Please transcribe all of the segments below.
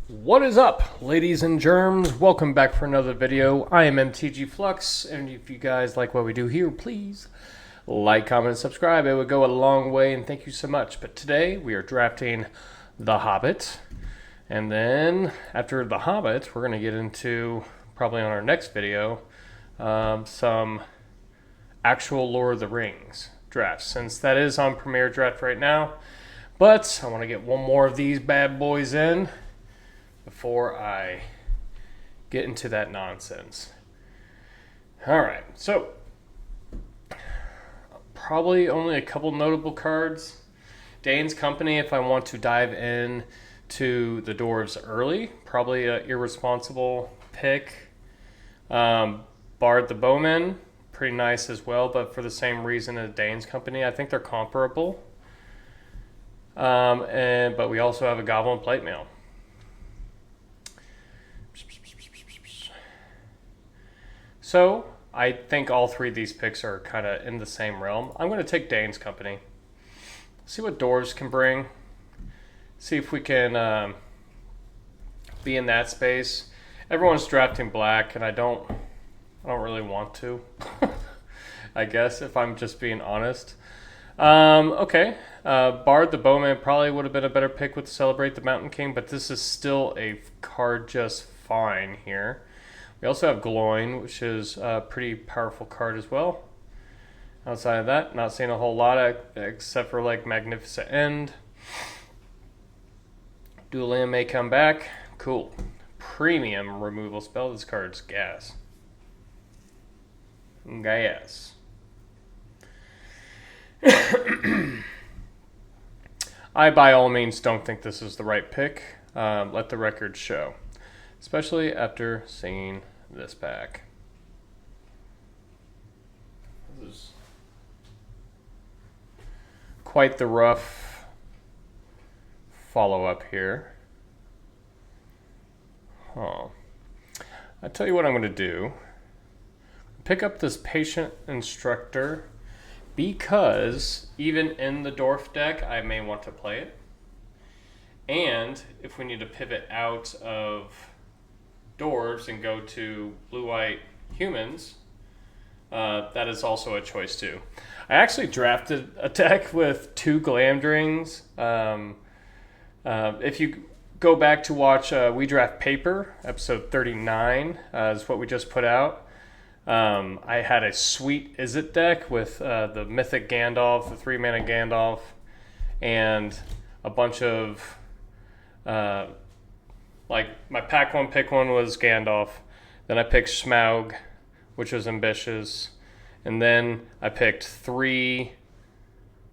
What is up, ladies and germs? Welcome back for another video. I am MTG Flux, and if you guys like what we do here, please like, comment, and subscribe. It would go a long way, and thank you so much. But today, we are drafting The Hobbit. And then, after The Hobbit, we're going to get into, probably on our next video, some actual Lord of the Rings drafts, since that is on Premier Draft right now. But I want to get one more of these bad boys in before I get into that nonsense. Alright, so probably only a couple notable cards. Dane's Company, if I want to dive in to the dwarves early, probably an irresponsible pick. Bard the Bowman, pretty nice as well, but for the same reason as Dane's Company, I think they're comparable. But we also have a Goblin Plate Mail. So, I think all three of these picks are kind of in the same realm. I'm going to take Dane's Company. See what dwarves can bring. See if we can be in that space. Everyone's drafting black, and I don't really want to. I guess, if I'm just being honest. Okay. Bard the Bowman probably would have been a better pick with Celebrate the Mountain King, but this is still a card just fine here. We also have Gloin, which is a pretty powerful card as well. Outside of that, not seeing a whole lot except for like Magnificent End. Dueling may come back. Cool. Premium removal spell. This card's gas. Gas. I, by all means, don't think this is the right pick. Let the record show. Especially after seeing this pack. This is quite the rough follow-up here. I tell you what I'm going to do. Pick up this Patient Instructor because even in the Dwarf deck, I may want to play it. And if we need to pivot out of dwarves and go to blue-white humans, that is also a choice too. I actually drafted a deck with 2 Glamdrings. If you go back to watch We Draft Paper, episode 39 is what we just put out. I had a sweet Izzet deck with the Mythic Gandalf, the 3-mana Gandalf, and a bunch of like my pack one pick one was Gandalf. Then I picked Smaug, which was ambitious. And then I picked 3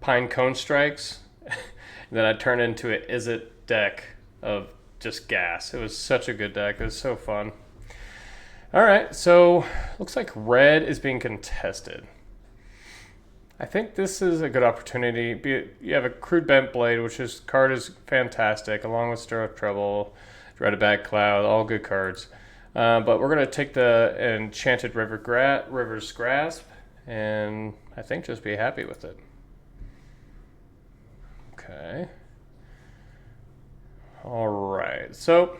Pine Cone Strikes. And then I turned into an Izzet deck of just gas. It was such a good deck. It was so fun. Alright, so looks like red is being contested. I think this is a good opportunity. You have a Crude Bent Blade, which is card is fantastic, along with Stir Up Trouble, Dreaded Cloud, all good cards. But we're going to take the Enchanted River's Grasp, and I think just be happy with it. Okay. Alright, so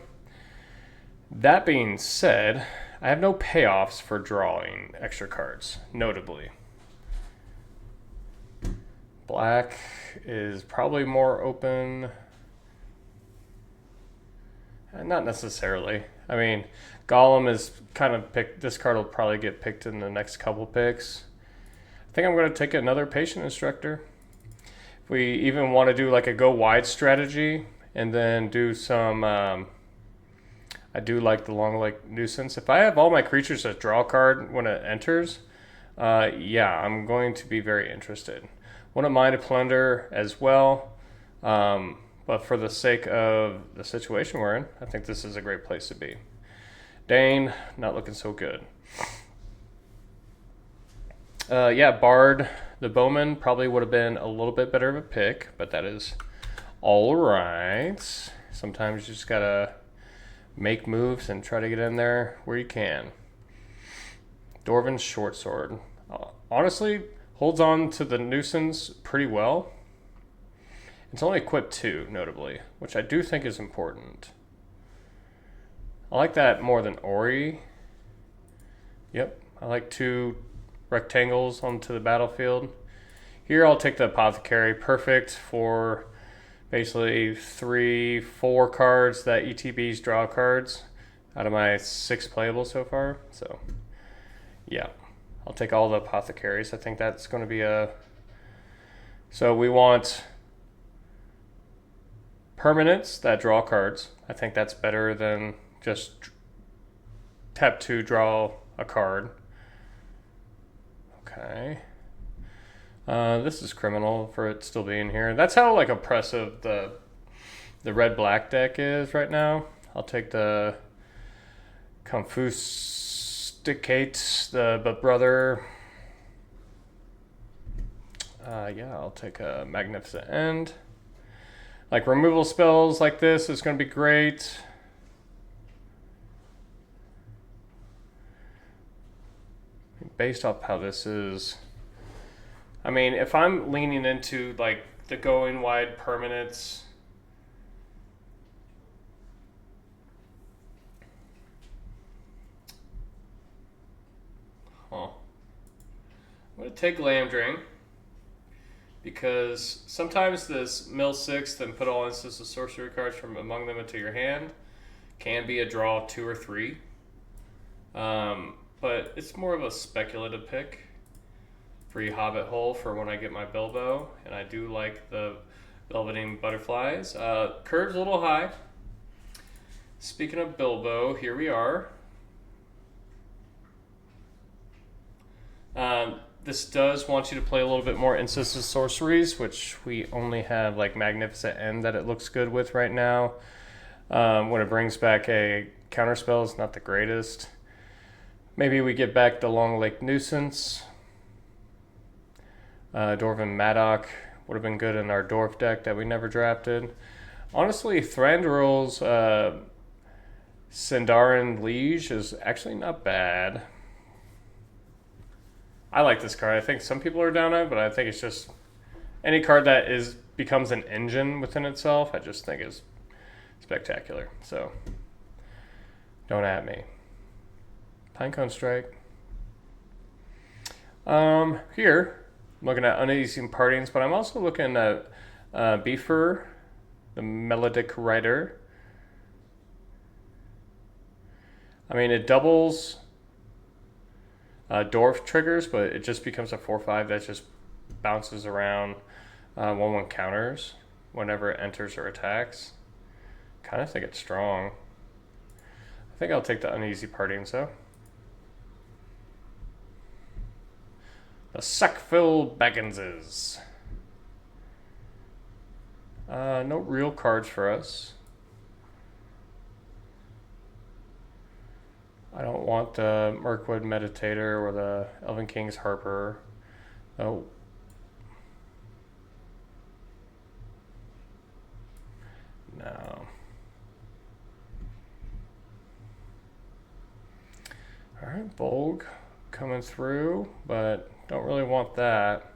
that being said, I have no payoffs for drawing extra cards, notably. Black is probably more open. Not necessarily. I mean, Gollum is kind of picked. This card will probably get picked in the next couple picks. I think I'm going to take another Patient Instructor. If we even want to do like a go wide strategy and then do some, I do like the Long Lake Nuisance. If I have all my creatures that draw a card when it enters, yeah, I'm going to be very interested. Wouldn't mind a Plunder as well. But for the sake of the situation we're in, I think this is a great place to be. Dane, not looking so good. Yeah, Bard the Bowman probably would have been a little bit better of a pick, but that is all right. Sometimes you just gotta make moves and try to get in there where you can. Dwarven Short Sword. Honestly, holds on to the Nuisance pretty well. It's only equipped 2, notably, which I do think is important. I like that more than Ori. Yep, I like 2 rectangles onto the battlefield. Here I'll take the Apothecary, perfect for basically 3, 4 cards that ETBs draw cards out of my 6 playable so far. So yeah, I'll take all the Apothecaries. I think that's going to be a... So we want permanents that draw cards. I think that's better than just tap 2, draw a card. Okay. This is criminal for it still being here. That's how like oppressive the red-black deck is right now. I'll take the Confusticate, the brother. Yeah, I'll take a Magnificent End. Like removal spells like this is going to be great. Based off how this is, I mean, if I'm leaning into like the going wide permanents, I'm going to take Lamdring because sometimes this mill 6, then put all instances of sorcery cards from among them into your hand can be a draw 2 or 3. But it's more of a speculative pick. Free Hobbit hole for when I get my Bilbo, and I do like the Velveting Butterflies. Curve's a little high. Speaking of Bilbo, here we are. This does want you to play a little bit more Insistent Sorceries, which we only have like Magnificent End that it looks good with right now. When it brings back a counterspell, it's not the greatest. Maybe we get back the Long Lake Nuisance. Dwarven Maddock would have been good in our Dwarf deck that we never drafted. Honestly, Thranduil's Sindarin Liege is actually not bad. I like this card. I think some people are down on it, but I think it's just any card that becomes an engine within itself, I just think is spectacular. So don't at me. Pinecone Strike. Here, I'm looking at Uneasy Partings, but I'm also looking at Beefer, the Melodic Writer. I mean, it doubles Dwarf triggers, but it just becomes a 4/5 that just bounces around 1/1 counters whenever it enters or attacks. Kind of think it's strong. I think I'll take the Uneasy Partings, though. The Sackville Bagginses. No real cards for us. I don't want the Mirkwood Meditator or the Elven King's Harper. Oh. No. Alright, Bolg coming through, but don't really want that.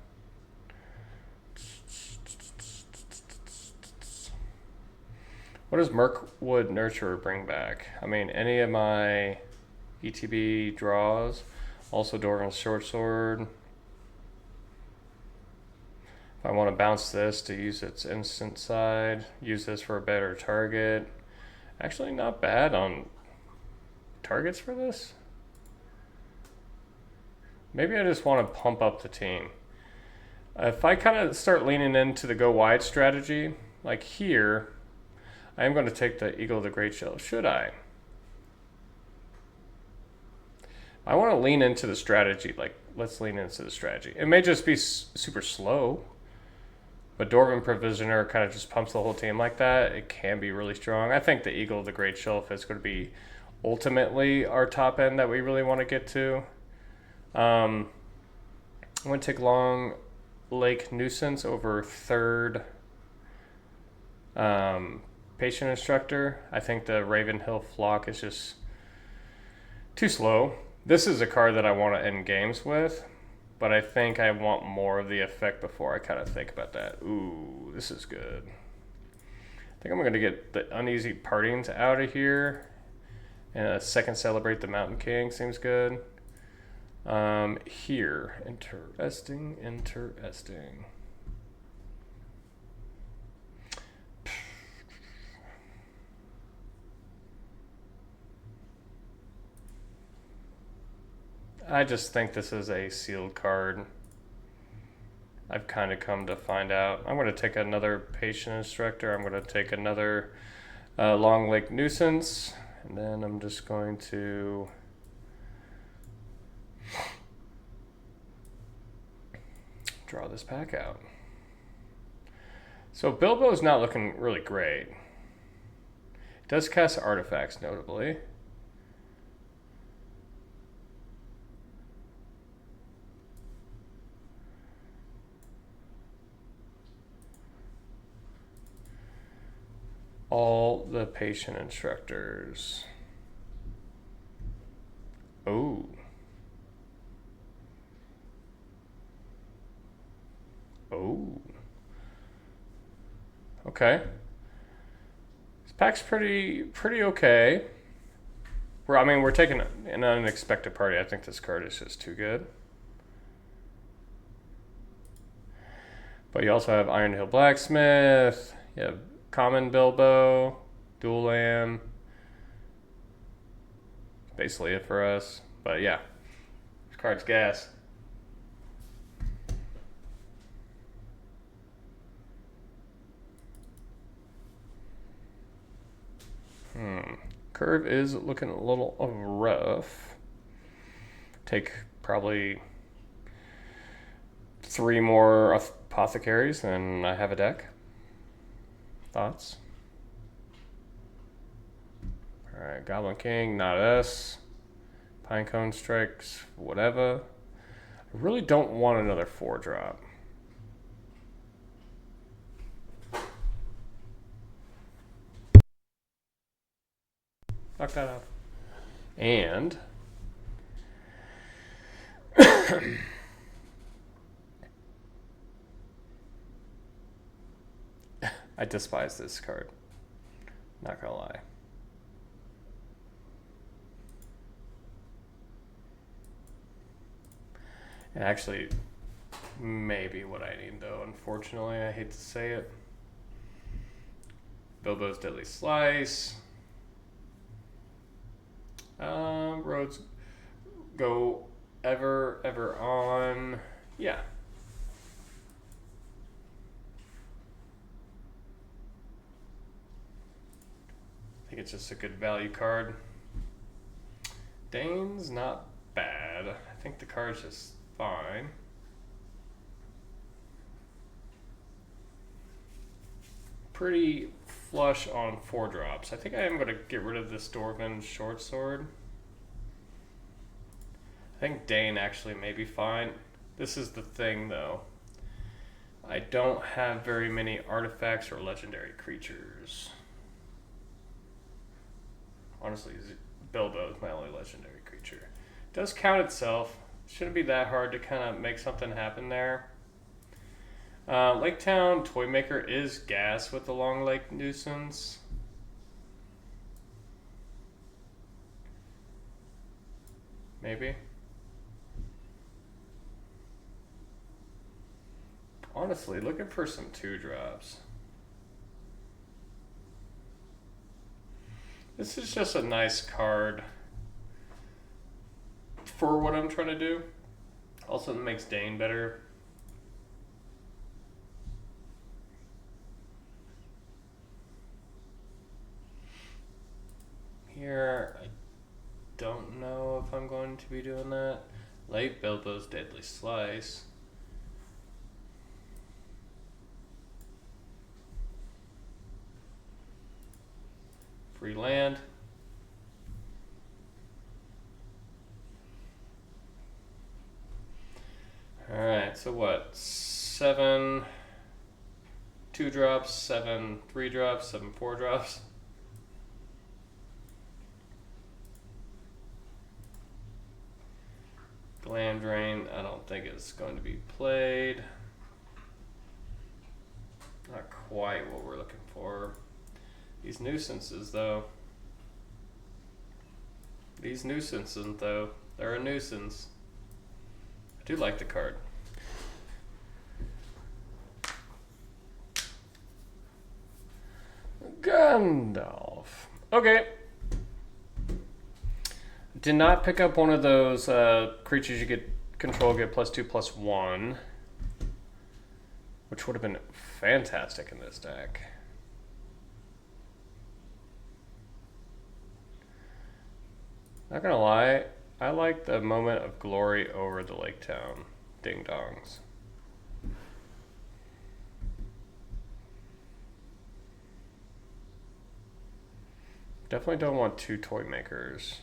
What does Mirkwood Nurturer bring back? I mean, any of my ETB draws. Also Dwarven Short Sword. If I want to bounce this to use its instant side, use this for a better target. Actually not bad on targets for this. Maybe I just want to pump up the team. If I kind of start leaning into the go wide strategy, like here, I am going to take the Eagle of the Great Shell. Should I? I want to lean into the strategy. Like, let's lean into the strategy. It may just be super slow, but Dwarven Provisioner kind of just pumps the whole team like that. It can be really strong. I think the Eagle of the Great Shelf is going to be ultimately our top end that we really want to get to. I'm going to take Long Lake Nuisance over third Patient Instructor. I think the Ravenhill Flock is just too slow. This is a card that I want to end games with, but I think I want more of the effect before I kind of think about that. Ooh, this is good. I think I'm going to get the Uneasy Partings out of here And a second Celebrate the Mountain King seems good. Here. Interesting. I just think this is a sealed card. I've kind of come to find out. I'm going to take another Patient Instructor. I'm going to take another Long Lake Nuisance. And then I'm just going to draw this pack out. So Bilbo's not looking really great. It does cast artifacts, notably. All the Patient Instructors. Oh. Oh. Okay. This pack's pretty okay. We're taking an unexpected party. I think this card is just too good. But you also have Iron Hill Blacksmith. You have Common Bilbo, Dual Land. Basically it for us. But yeah, this card's gas. Curve is looking a little rough. Take probably 3 more Apothecaries and I have a deck. Thoughts? Alright, Goblin King, not us. Pinecone Strikes, whatever. I really don't want another 4-drop. Knock that out. And I despise this card. Not gonna lie. And actually, maybe what I need though, unfortunately, I hate to say it. Bilbo's Deadly Slice. Roads go ever on. Yeah. I think it's just a good value card. Dane's not bad. I think the card's just fine. Pretty flush on 4-drops. I think I am going to get rid of this Dwarven Short Sword. I think Dane actually may be fine. This is the thing though. I don't have very many artifacts or legendary creatures. Honestly, Bilbo is my only legendary creature. It does count itself. Shouldn't be that hard to kind of make something happen there. Lake Town Toymaker is gas with the Long Lake Nuisance. Maybe. Honestly, looking for some 2-drops. This is just a nice card for what I'm trying to do. Also, it makes Dane better. Here, I don't know if I'm going to be doing that. Late Bilbo's Deadly Slice. Free land. Alright, so what? 7 2-drops, 7 3-drops, 7 4-drops. Land Drain, I don't think it's going to be played. Not quite what we're looking for. These nuisances, though. These nuisances, though, they're a nuisance. I do like the card. Gandalf. Okay. Did not pick up one of those creatures you get control, get +2/+1, which would have been fantastic in this deck. Not gonna lie, I like the Moment of Glory over the Lake Town Ding Dongs. Definitely don't want 2 toy makers.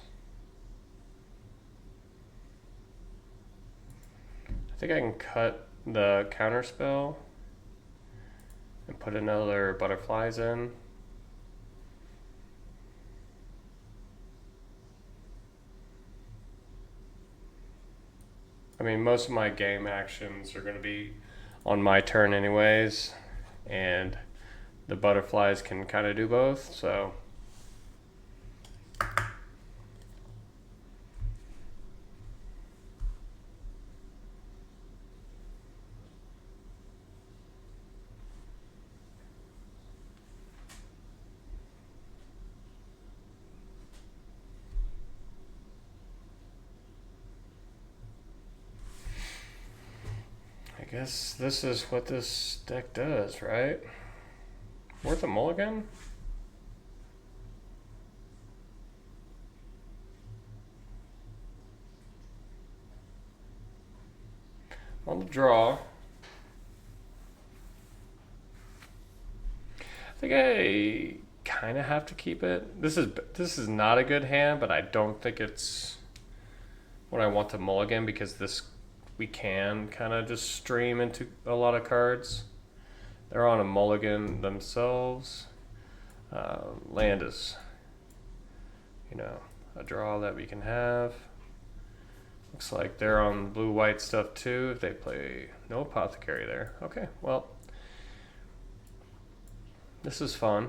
I think I can cut the counter spell and put another butterflies in. I mean, most of my game actions are going to be on my turn anyways, and the butterflies can kind of do both, so. I guess this is what this deck does, right? Worth a mulligan? On the draw. I think I kind of have to keep it. This is not a good hand, but I don't think it's what I want to mulligan because this we can kind of just stream into a lot of cards. They're on a mulligan themselves. Land is, a draw that we can have. Looks like they're on blue-white stuff too. If they play no apothecary there. Okay, well, this is fun.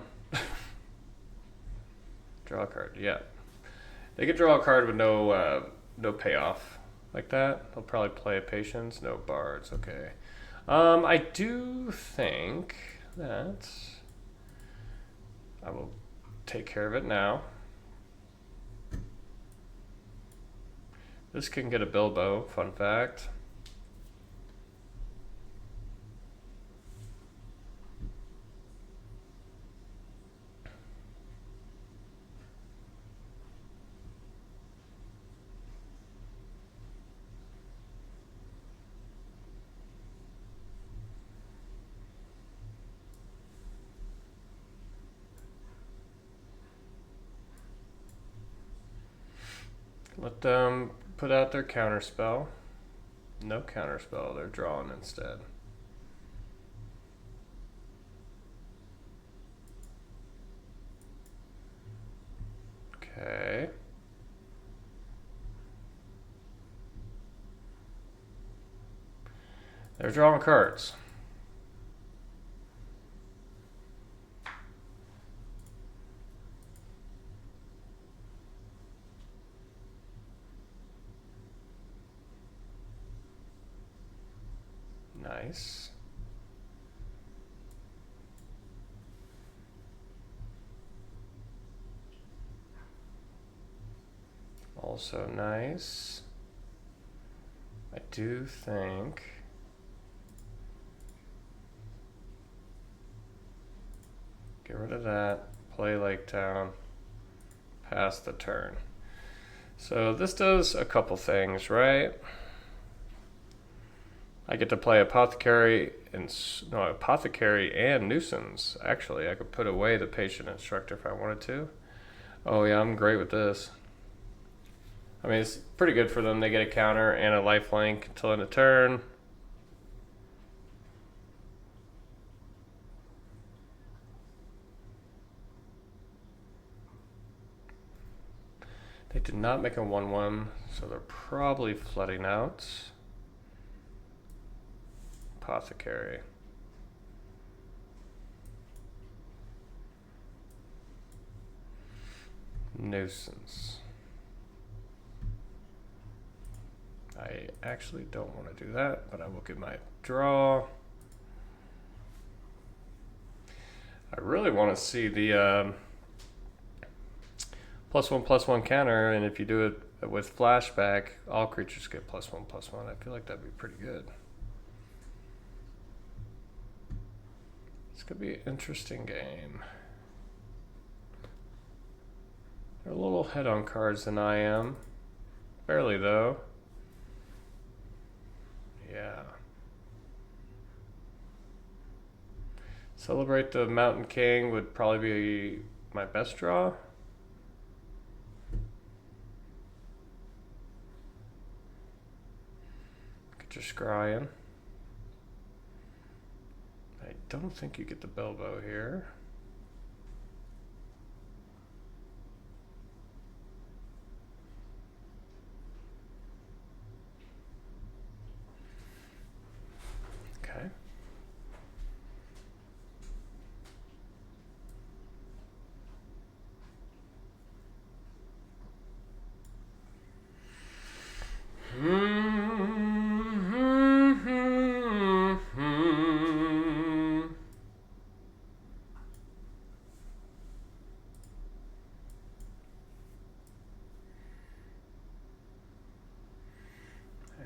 Draw a card, yeah. They could draw a card with no payoff like that. They'll probably play a patience, no bards. Okay. I do think that I will take care of it now. This can get a Bilbo, fun fact. Let them put out their counterspell. No counterspell, they're drawing instead. Okay. They're drawing cards. Nice. Also nice. I do think get rid of that, play Lake Town, pass the turn. So this does a couple things, right? I get to play Apothecary and Nuisance. Actually, I could put away the Patient Instructor if I wanted to. Oh yeah, I'm great with this. I mean, it's pretty good for them. They get a counter and a lifelink until end of turn. They did not make a 1/1, so they're probably flooding out. Apothecary. Nuisance. I actually don't want to do that, but I will get my draw. I really want to see the +1/+1 counter, and if you do it with flashback, all creatures get +1/+1. I feel like that'd be pretty good. This could be an interesting game. They're a little ahead on cards than I am. Barely, though. Yeah. Celebrate the Mountain King would probably be my best draw. Get your scrying. I don't think you get the Bilbo here. Okay.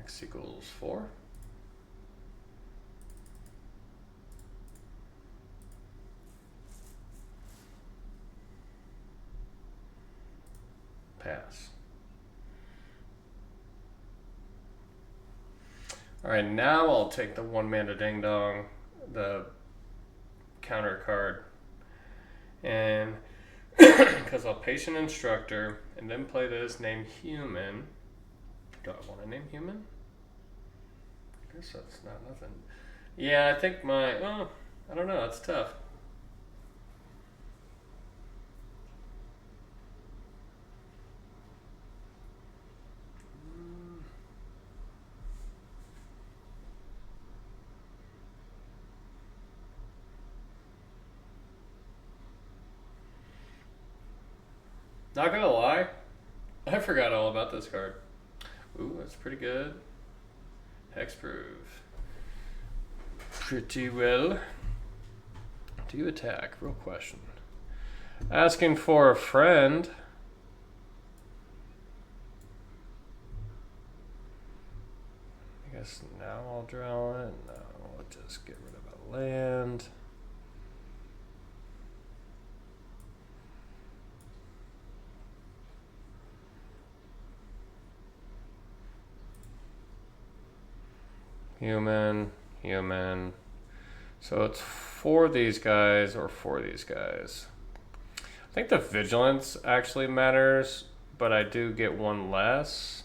X equals 4. Pass. Alright, now I'll take the 1-mana Ding Dong, the counter card, and because I'll Patient Instructor and then play this, name Human. Do I want to name Human? I guess that's not nothing. Yeah, I think I don't know, that's tough. Not gonna lie, I forgot all about this card. Ooh, that's pretty good. Hexproof. Pretty well. Do you attack? Real question. Asking for a friend. I guess now I'll draw it. No, I'll just get rid of a land. Human. So it's for these guys or for these guys. I think the vigilance actually matters, but I do get one less.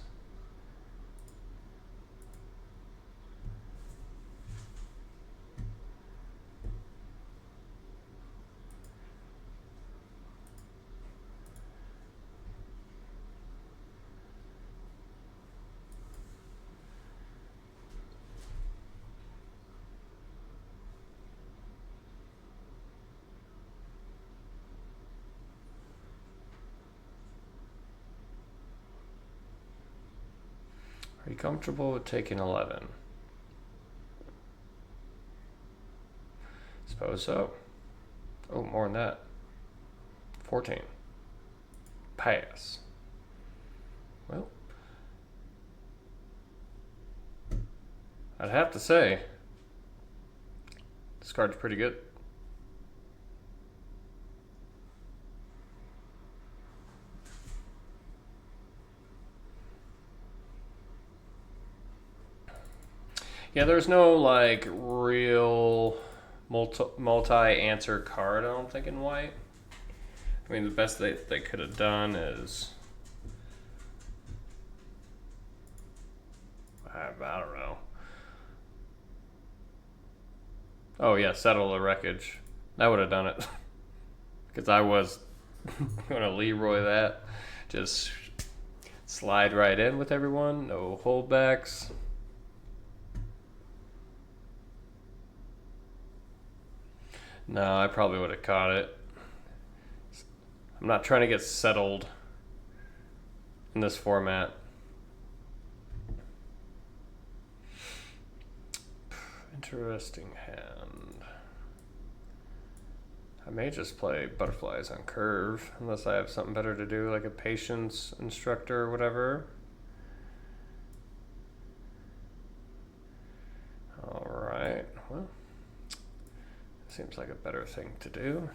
Are you comfortable with taking 11? Suppose so. Oh, more than that. 14. Pass. Well, I'd have to say, this card's pretty good. Yeah, there's no like real multi-answer card, I don't think, in white. I mean, the best they could have done is, I don't know. Oh yeah, settle the wreckage. That would have done it. Because I was going to Leroy that. Just slide right in with everyone. No holdbacks. No, I probably would have caught it. I'm not trying to get settled in this format. Interesting hand. I may just play butterflies on curve, unless I have something better to do, like a patience instructor or whatever. Alright, well, seems like a better thing to do.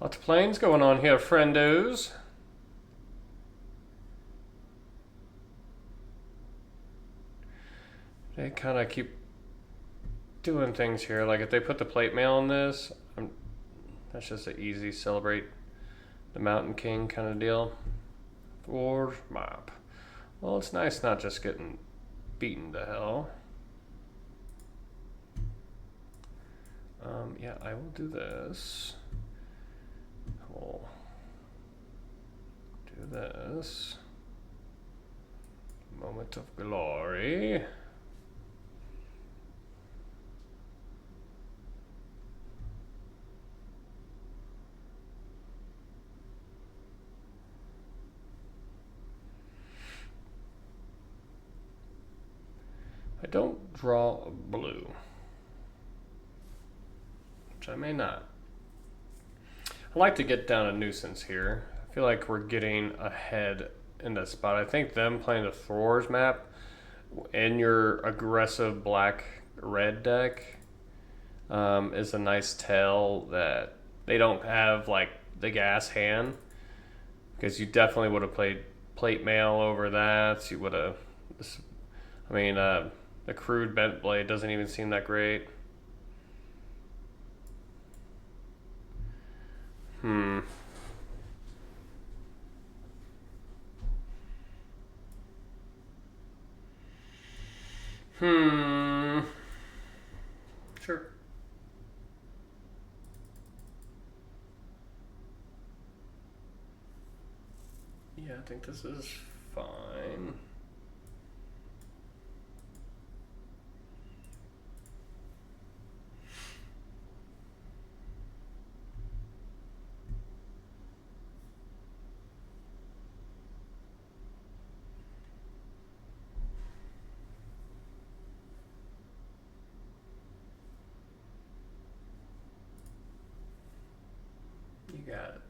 Lots of planes going on here, friendos. They kind of keep doing things here. Like if they put the plate mail on this, that's just an easy celebrate the Mountain King kind of deal. Or map. Well, it's nice not just getting beaten to hell. Yeah, I will do this. We'll do this. Moment of glory. I don't draw a blue, which I may not. I like to get down a nuisance here. I feel like we're getting ahead in that spot. I think them playing the Thor's map in your aggressive black-red deck is a nice tell that they don't have like the gas hand, because you definitely would have played plate mail over that. You would have, I mean, the crude bent blade doesn't even seem that great. Sure. Yeah, I think this is fine. You got it.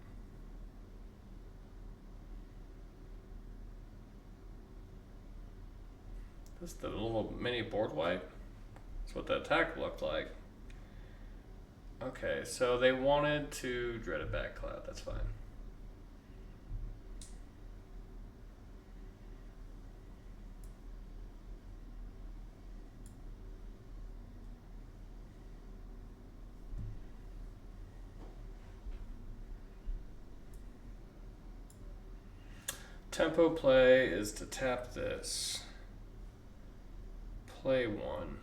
This is the little mini board wipe. That's what the attack looked like. Okay, so they wanted to dread a back cloud. That's fine. Tempo play is to tap this, play one,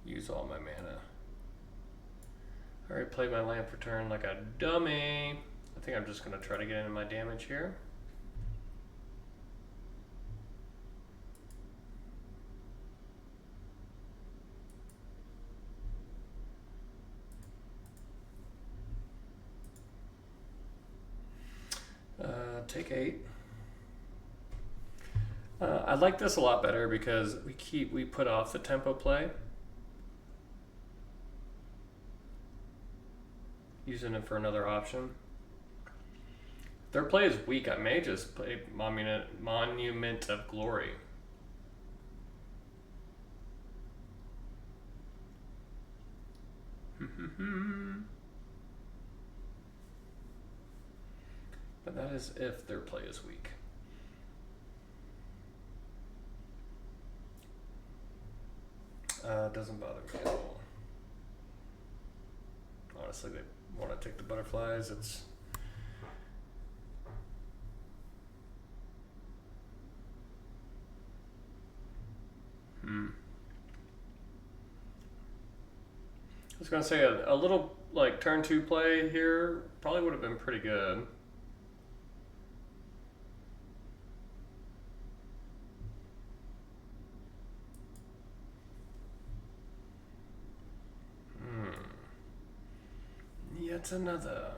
use all my mana. I already played my land for turn like a dummy. I think I'm just going to try to get into my damage here. Take 8. I like this a lot better because we put off the tempo play, using it for another option. Their play is weak. I may just play Monument of Glory. But that is if their play is weak. Doesn't bother me at all. Honestly, they want to take the butterflies. It's I was gonna say a little like turn 2 play here probably would have been pretty good. Yet another.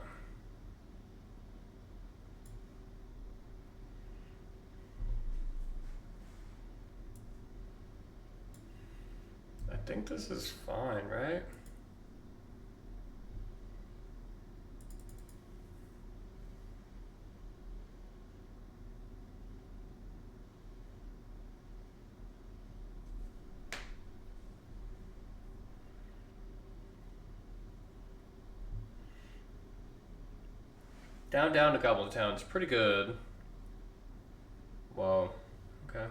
think this is fine, right? Down to Goblin Town is pretty good. Whoa. Okay.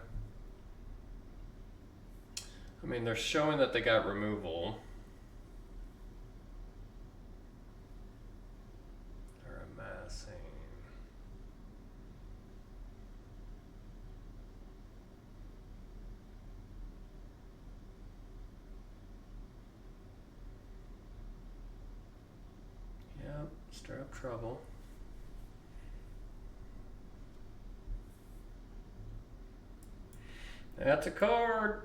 I mean, they're showing that they got removal. They're amassing. Yep, stir up trouble. That's a card.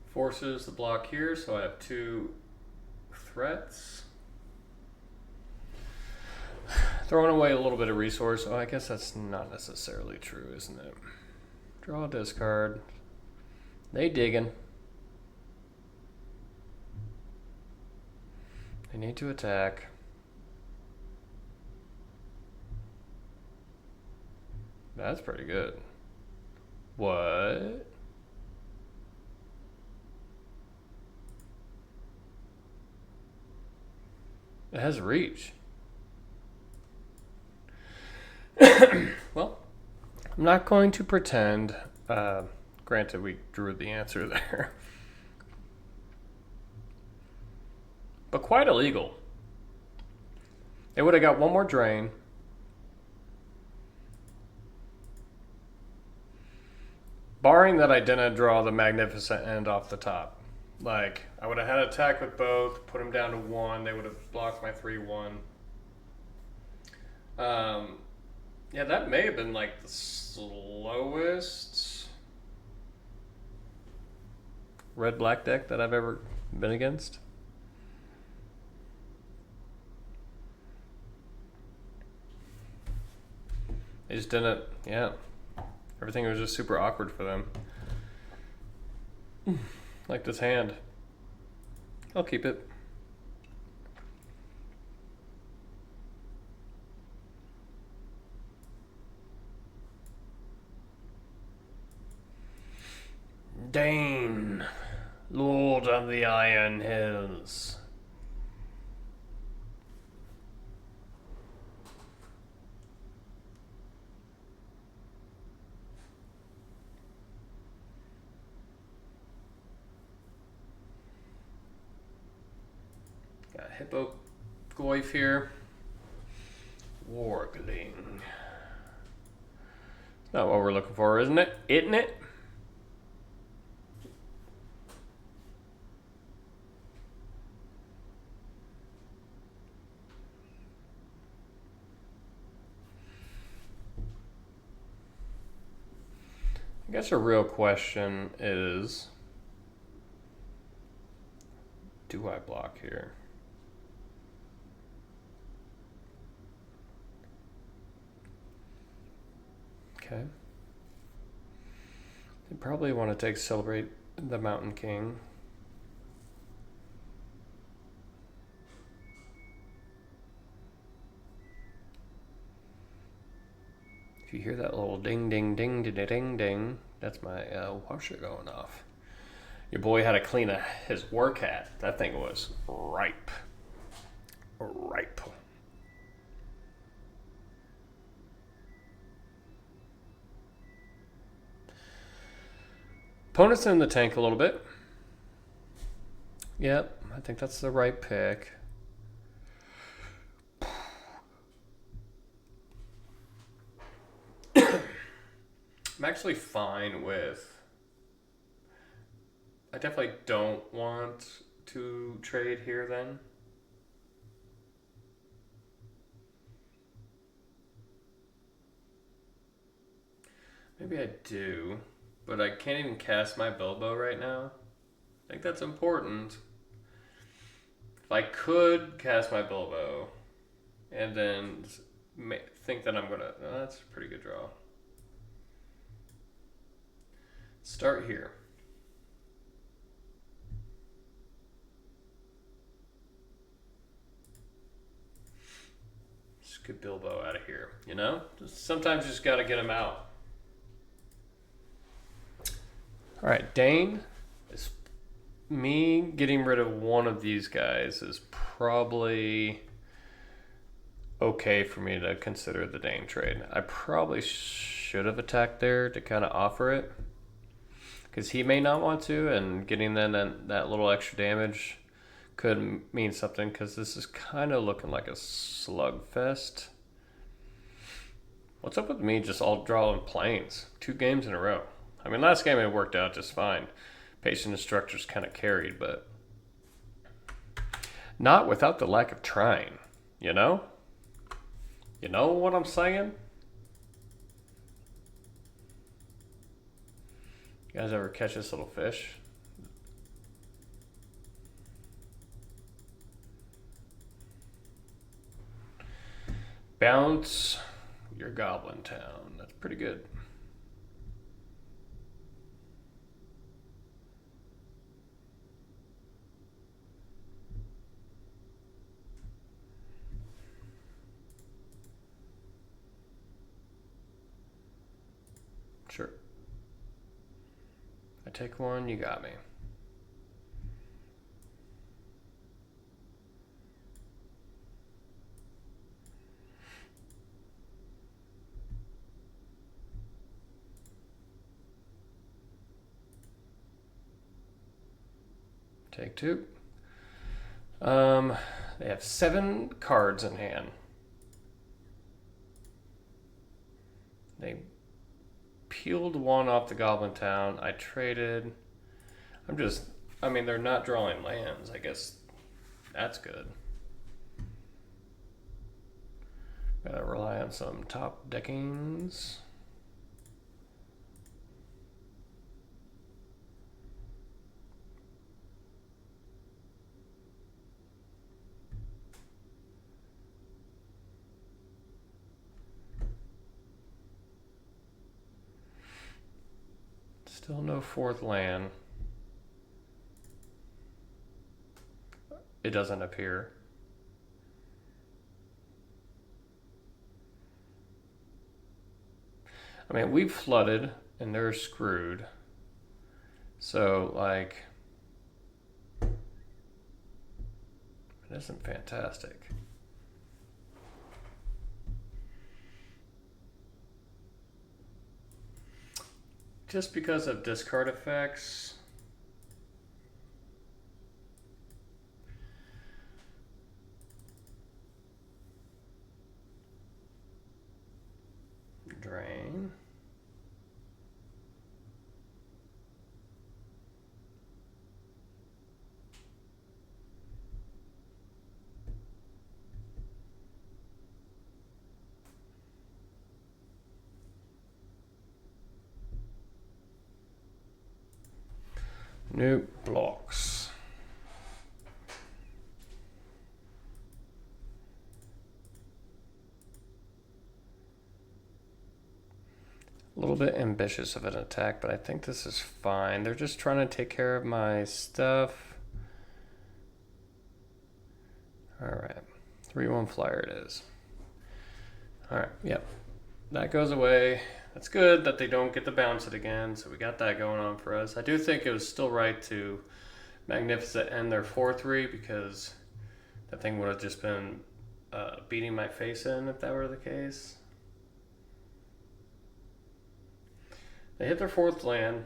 Forces the block here, so I have 2 threats. Throwing away a little bit of resource. Oh, I guess that's not necessarily true, isn't it? Draw a discard. They digging. They need to attack. That's pretty good. What? It has reach. Well, I'm not going to pretend. Granted, we drew the answer there. But quite illegal. They would have got one more drain. Barring that I didn't draw the Magnificent End off the top. Like, I would have had attack with both, put them down to 1. They would have blocked my 3-1. Yeah, that may have been like the slowest red-black deck that I've ever been against. They just didn't, yeah. Everything was just super awkward for them. Like this hand. I'll keep it. Dane, Lord of the Iron Hills. Got Hippoglyph here. Wargling. Not what we're looking for, isn't it? Isn't it? I guess a real question is, do I block here? Okay. You probably want to celebrate the Mountain King. If you hear that little ding, ding, ding, ding, ding, ding, that's my washer going off. Your boy had to clean his work hat. That thing was ripe. Ripe. Opponent's in the tank a little bit. Yep, I think that's the right pick. I'm actually fine with... I definitely don't want to trade here then. Maybe I do, but I can't even cast my Bilbo right now. I think that's important. If I could cast my Bilbo and then think that I'm gonna. That's a pretty good draw. Start here. Just get Bilbo out of here, you know? Sometimes you just gotta get him out. Alright, Dane. Me getting rid of one of these guys is probably okay for me to consider the Dane trade. I probably should have attacked there to kind of offer it, because he may not want to, and getting then that little extra damage could mean something, because this is kind of looking like a slugfest. What's up with me just all drawing planes 2 games in a row? I mean, last game it worked out just fine. Patient instructors kind of carried, but not without the lack of trying, you know? You know what I'm saying? You guys ever catch this little fish? Bounce your Goblin Town. That's pretty good. Sure. I take one, you got me. Take 2. They have 7 cards in hand. They peeled 1 off the Goblin Town. I traded. I mean, they're not drawing lands. I guess that's good. Gotta rely on some top deckings. Still no 4th land. It doesn't appear. I mean, we've flooded and they're screwed. So, like, it isn't fantastic. Just because of discard effects. Drain. New blocks. A little bit ambitious of an attack, but I think this is fine. They're just trying to take care of my stuff. Alright. 3-1 flyer it is. Alright, yep. That goes away. That's good that they don't get to bounce it again, so we got that going on for us. I do think it was still right to Magnificent end their 4-3, because that thing would have just been beating my face in if that were the case. They hit their 4th land.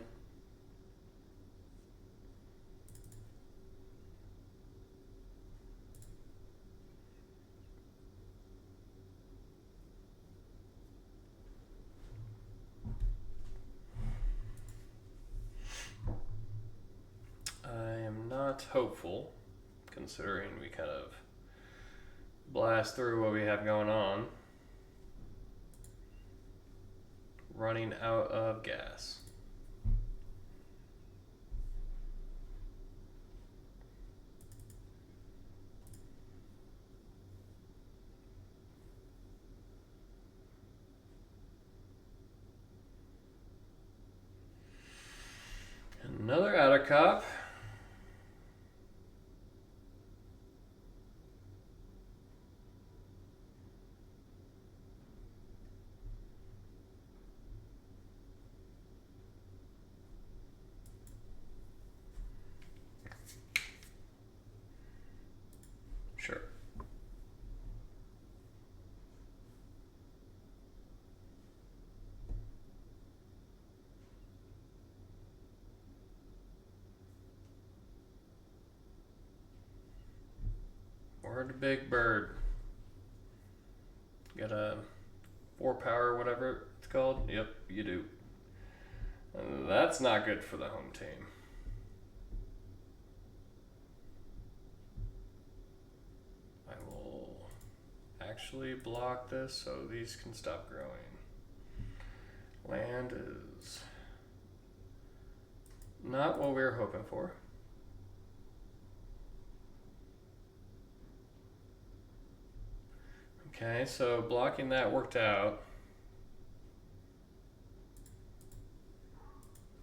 I am not hopeful, considering we kind of blast through what we have going on. Running out of gas. Where'd the big bird? Got a 4-power, whatever it's called? Yep, you do. And that's not good for the home team. I will actually block this so these can stop growing. Land is not what we were hoping for. Okay, so blocking that worked out.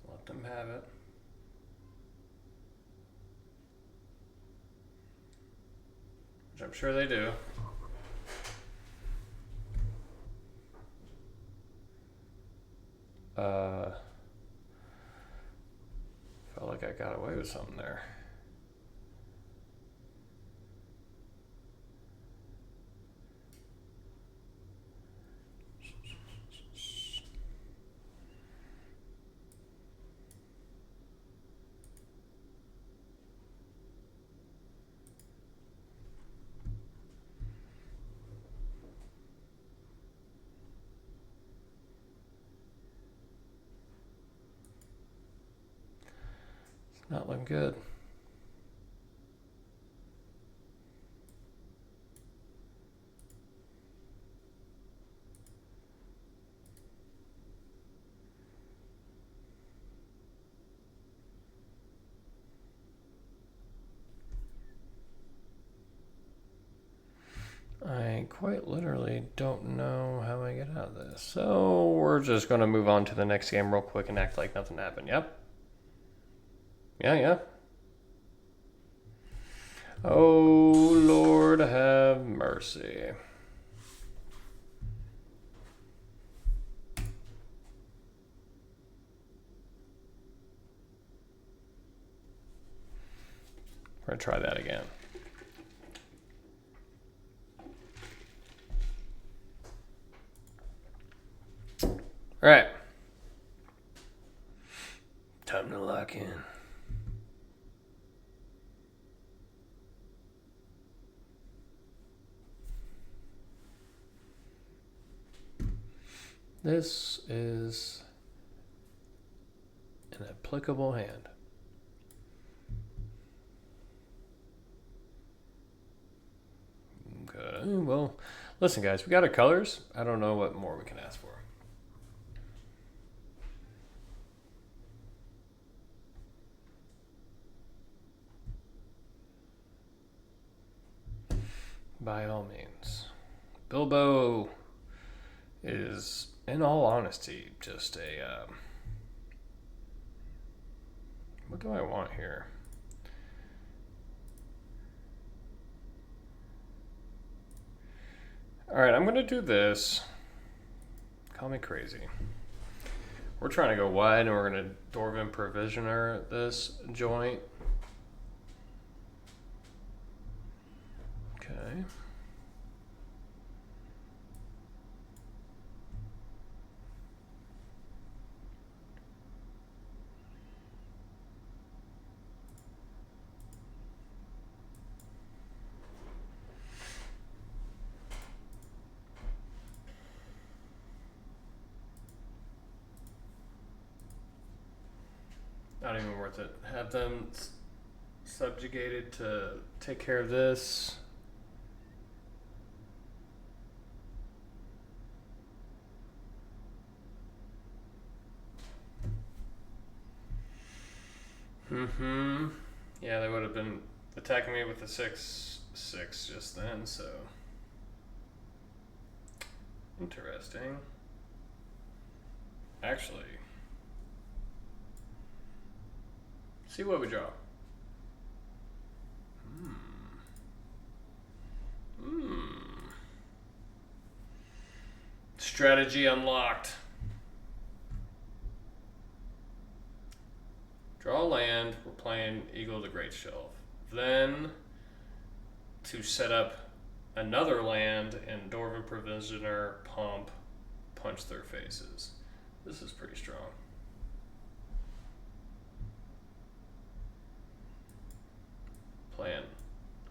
Let them have it. Which I'm sure they do. Felt like I got away with something there. Not looking good. I quite literally don't know how I get out of this. So we're just going to move on to the next game real quick and act like nothing happened. Yep. Yeah. Oh, Lord have mercy. We're going to try that again. All right. Time to lock in. This is an applicable hand. Okay, well, listen, guys, we got our colors. I don't know what more we can ask for. By all means. Bilbo is, in all honesty, just a... what do I want here? Alright, I'm going to do this. Call me crazy. We're trying to go wide, and we're going to Dwarven Provisioner this joint. Okay. Not even worth it. Have them subjugated to take care of this. Yeah, they would have been attacking me with the 6/6 just then, so. Interesting. Actually. See what we draw. Strategy unlocked. Draw land, we're playing Eagle of the Great Shelf. Then, to set up another land in Dwarven Provisioner, Pump, Punch their faces. This is pretty strong. Plan.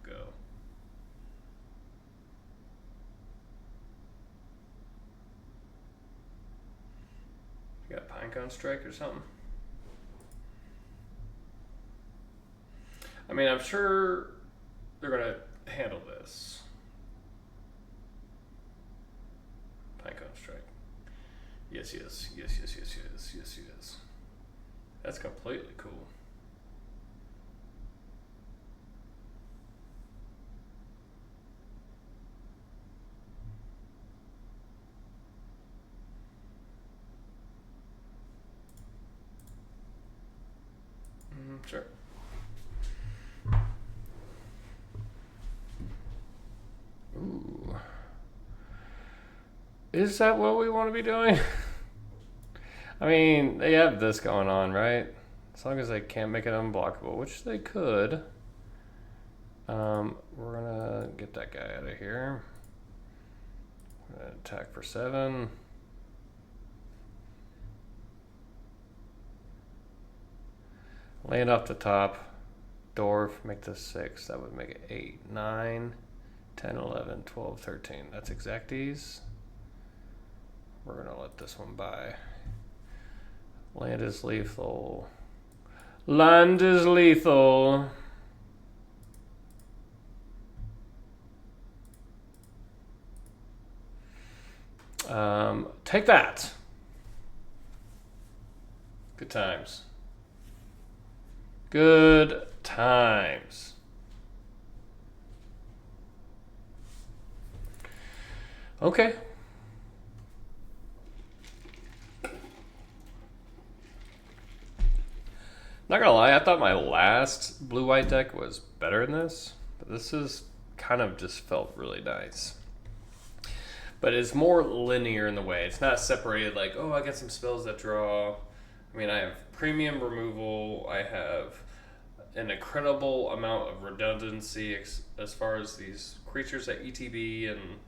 Go. Pinecone Strike or something. I mean, I'm sure they're going to handle this. Pinecone Strike. Yes, yes, yes, yes, yes, yes, yes, yes. That's completely cool. Sure. Ooh. Is that what we want to be doing? I mean, they have this going on, right? As long as they can't make it unblockable, which they could. We're gonna get that guy out of here. We're gonna attack for 7. Land off the top. Dwarf, make this 6. That would make it 8, 9, 10, 11, 12, 13. That's exacties. We're gonna let this one by. Land is lethal. Land is lethal. Take that. Good times. Good times. Okay. Not gonna lie, I thought my last blue-white deck was better than this, but this is kind of just felt really nice. But it's more linear in the way. It's not separated like, oh, I got some spells that draw. I mean, I have premium removal. I have an incredible amount of redundancy as far as these creatures that ETB and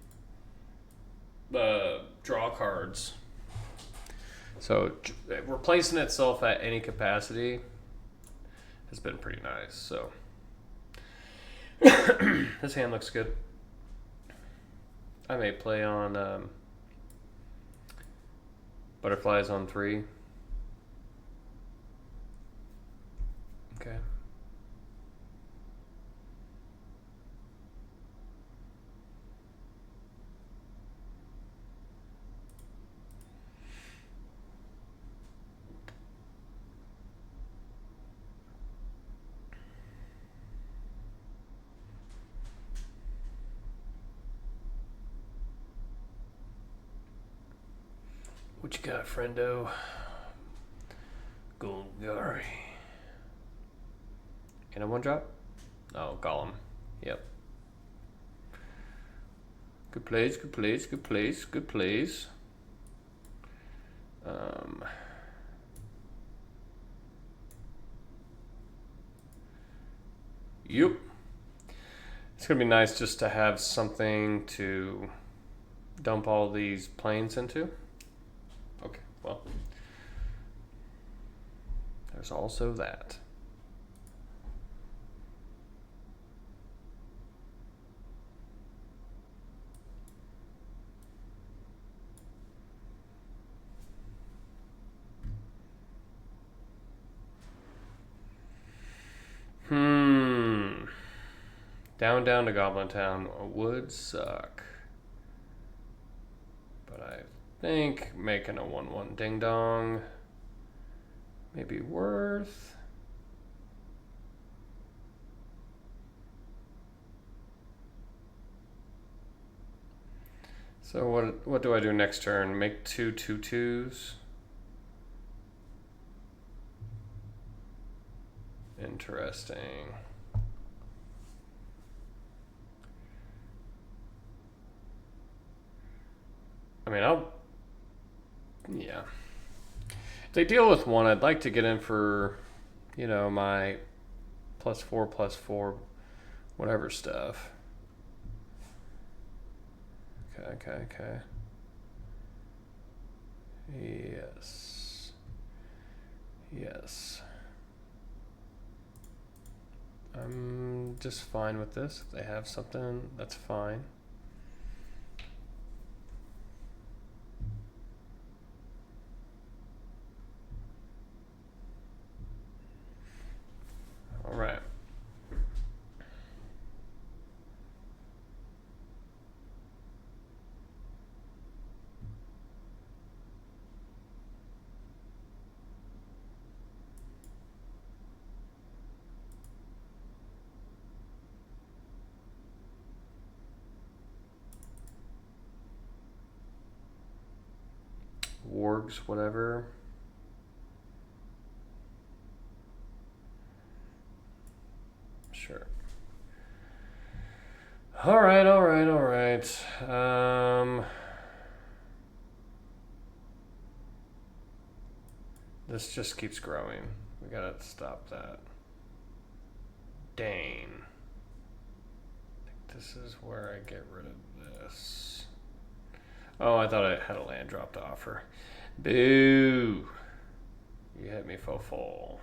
draw cards. So replacing itself at any capacity has been pretty nice. So this hand looks good. I may play on butterflies on 3. Okay. What you got, friendo? Golgari. And a 1-drop? Oh, Golem. Yep. Good plays, good plays, good plays, good plays. Yep. It's gonna be nice just to have something to dump all these planes into. Okay, well, there's also that. Down to Goblin Town would suck. But I think making a 1/1 ding dong may be worth. So what do I do next turn? Make 2 2/2s. Interesting. I mean, yeah. If they deal with 1, I'd like to get in for, you know, my +4/+4, whatever stuff. Okay. Yes. I'm just fine with this. If they have something, that's fine. rogues, whatever. Sure. All right. This just keeps growing. We gotta stop that. Dane. I think this is where I get rid of this. Oh, I thought I had a land drop to offer. Boo! You hit me full.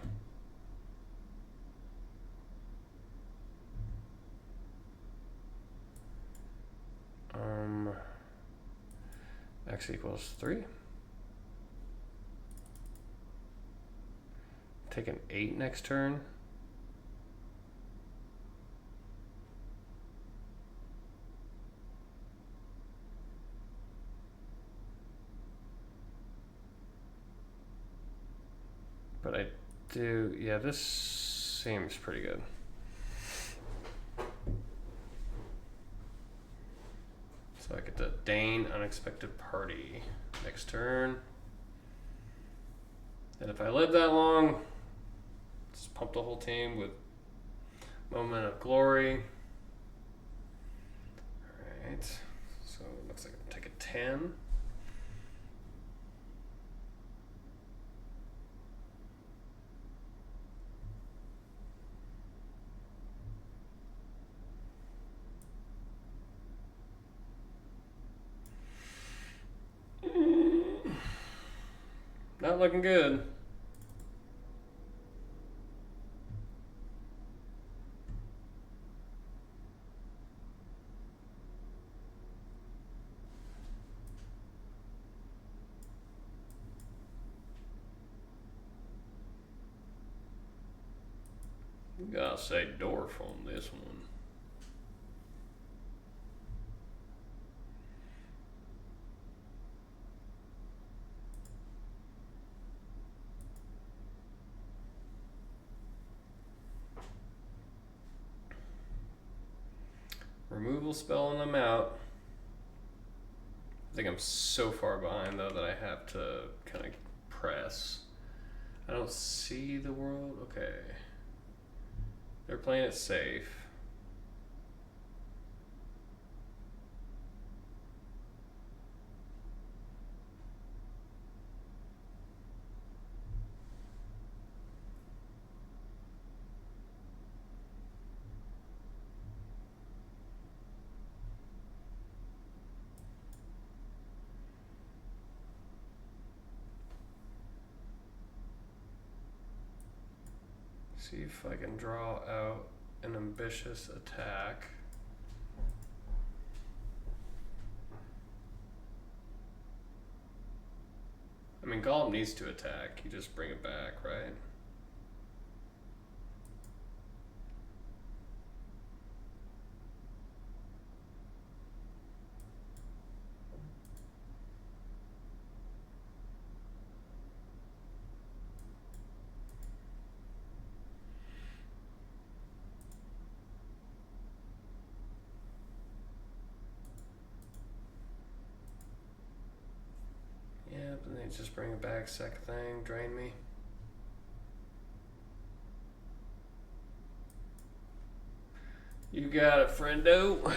X equals 3. Take an 8 next turn. But I do, yeah, this seems pretty good. So I get the Dane Unexpected Party next turn. And if I live that long, just pump the whole team with Moment of Glory. Alright, so it looks like I'll take a 10. Not looking good. You gotta say Dorf on this one. Removal spell on them out. I think I'm so far behind though that I have to kind of press. I don't see the world. Okay. They're playing it safe. See if I can draw out an ambitious attack. I mean, Gollum needs to attack. You just bring it back, right? And then just bring it back, second thing, drain me. You got it, friendo.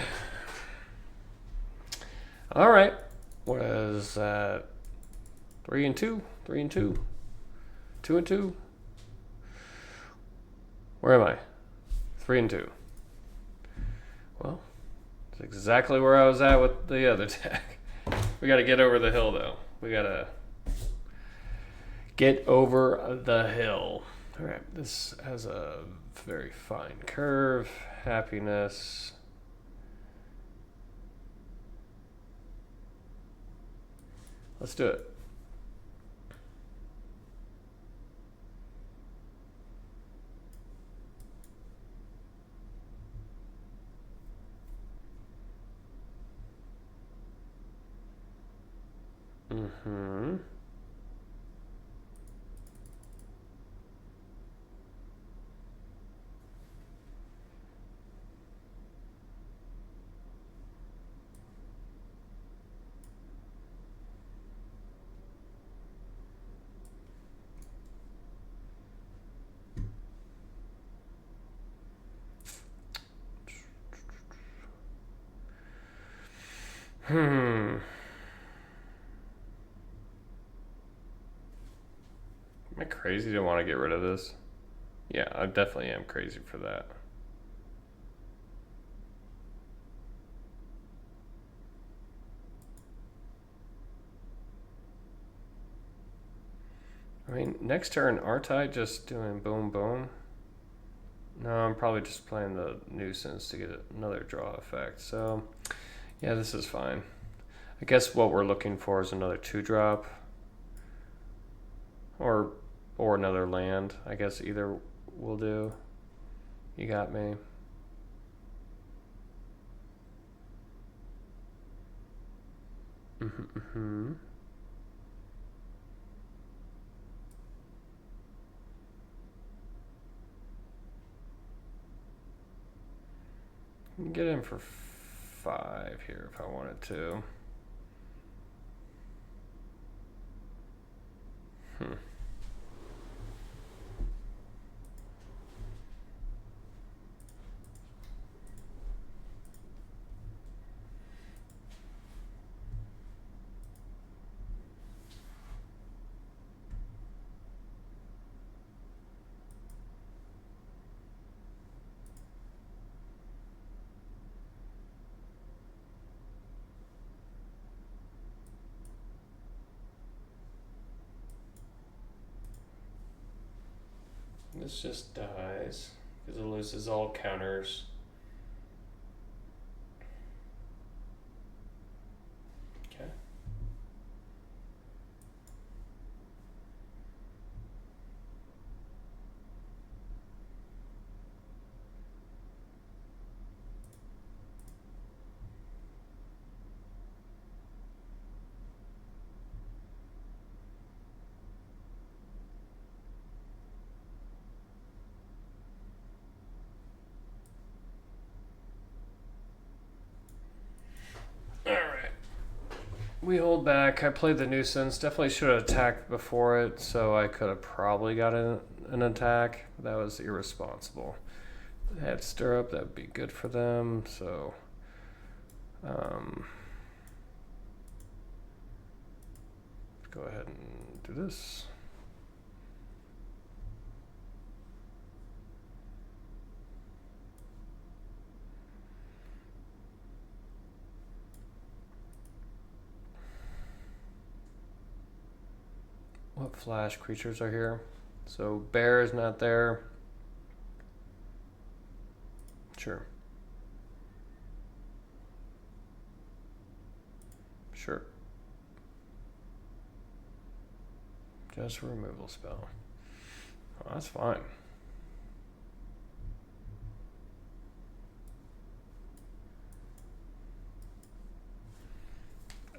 All right. What is that? 3 and 2? 3 and 2? 2 and 2? Where am I? 3 and 2. Well, it's exactly where I was at with the other deck. We got to get over the hill, though. We got to get over the hill. All right, this has a very fine curve. Happiness. Let's do it. Mm-hmm. Am I crazy to want to get rid of this? Yeah, I definitely am crazy for that. I mean, next turn, aren't I just doing boom boom? No, I'm probably just playing the nuisance to get another draw effect. So, yeah, this is fine. I guess what we're looking for is another 2-drop. Or another land. I guess either will do. You got me. Mm-hmm. Get in for 5 here if I wanted to. This just dies because it loses all counters. Okay. We hold back. I played the nuisance. Definitely should have attacked before it, so I could have probably got an attack. That was irresponsible. Had stirrup, that would be good for them. So, go ahead and do this. What flash creatures are here? So bear is not there. Sure. Sure. Just a removal spell. Oh, that's fine.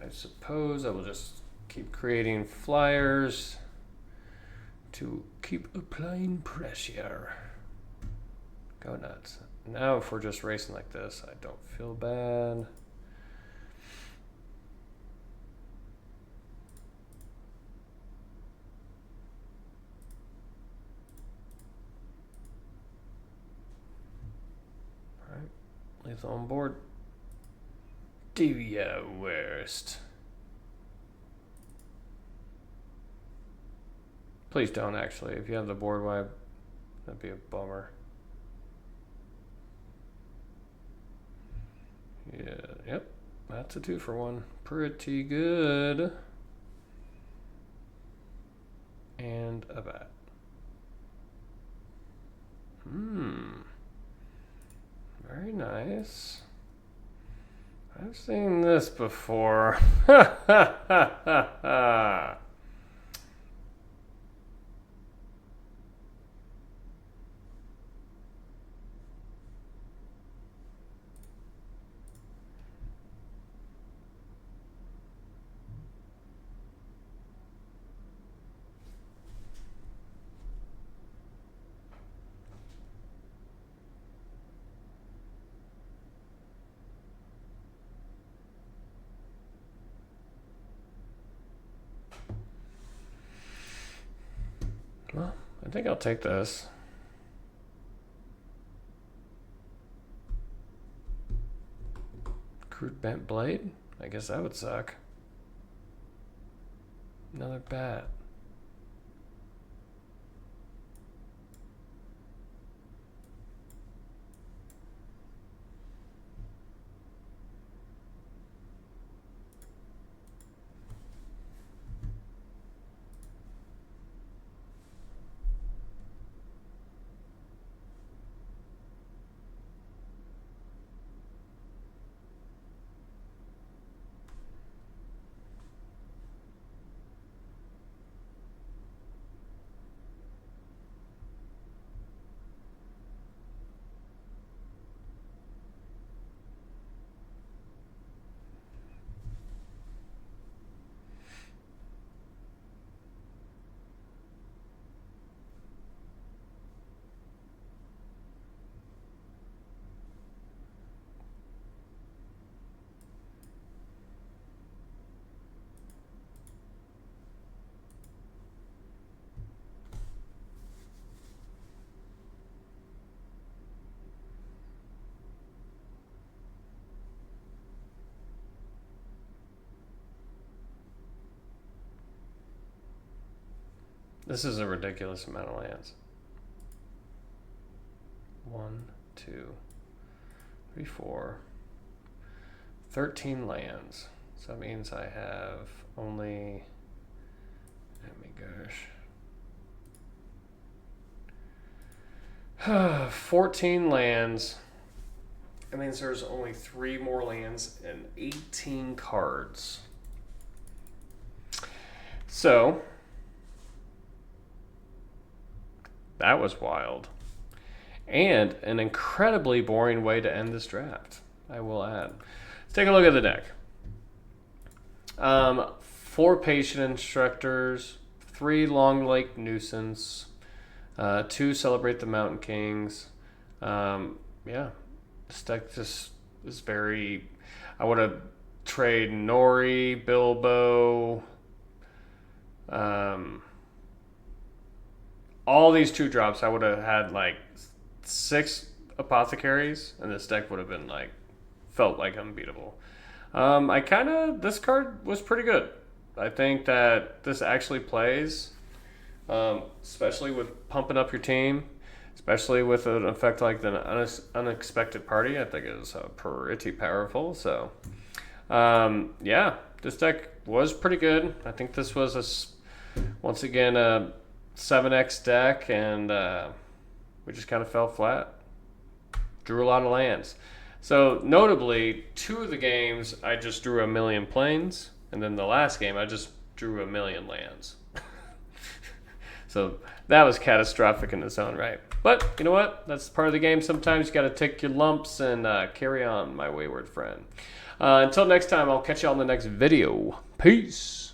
I suppose I will just keep creating flyers to keep applying pressure. Go nuts. Now if we're just racing like this, I don't feel bad. Alright, lethal on board. Devia worst. Please don't actually. If you have the board wipe, that'd be a bummer. Yeah, yep. That's a 2-for-1. Pretty good. And a bat. Very nice. I've seen this before. Ha ha ha ha ha. Well, I think I'll take this. Crude bent blade? I guess that would suck. Another bat. This is a ridiculous amount of lands. 1, 2, 3, 4. 13 lands. So that means I have only, oh my gosh. 14 lands. That means there's only 3 more lands and 18 cards. So that was wild. And an incredibly boring way to end this draft, I will add. Let's take a look at the deck. 4 Patient Instructors, 3 Long Lake Nuisance, 2 Celebrate the Mountain Kings. Yeah, this deck just is very... I would have traded Nori, Bilbo, all these 2-drops. I would have had like 6 Apothecaries, and this deck would have been like, felt like unbeatable. This card was pretty good. I think that this actually plays, especially with pumping up your team, especially with an effect like the Unexpected Party. I think it is pretty powerful. So, yeah, this deck was pretty good. I think this was once again a 7X deck, and we just kind of fell flat. Drew a lot of lands. So notably, 2 of the games I just drew 1,000,000 planes, and then the last game I just drew 1,000,000 lands. So that was catastrophic in its own right. But you know what? That's part of the game. Sometimes you got to take your lumps and carry on, my wayward friend. Until next time, I'll catch you on the next video. Peace.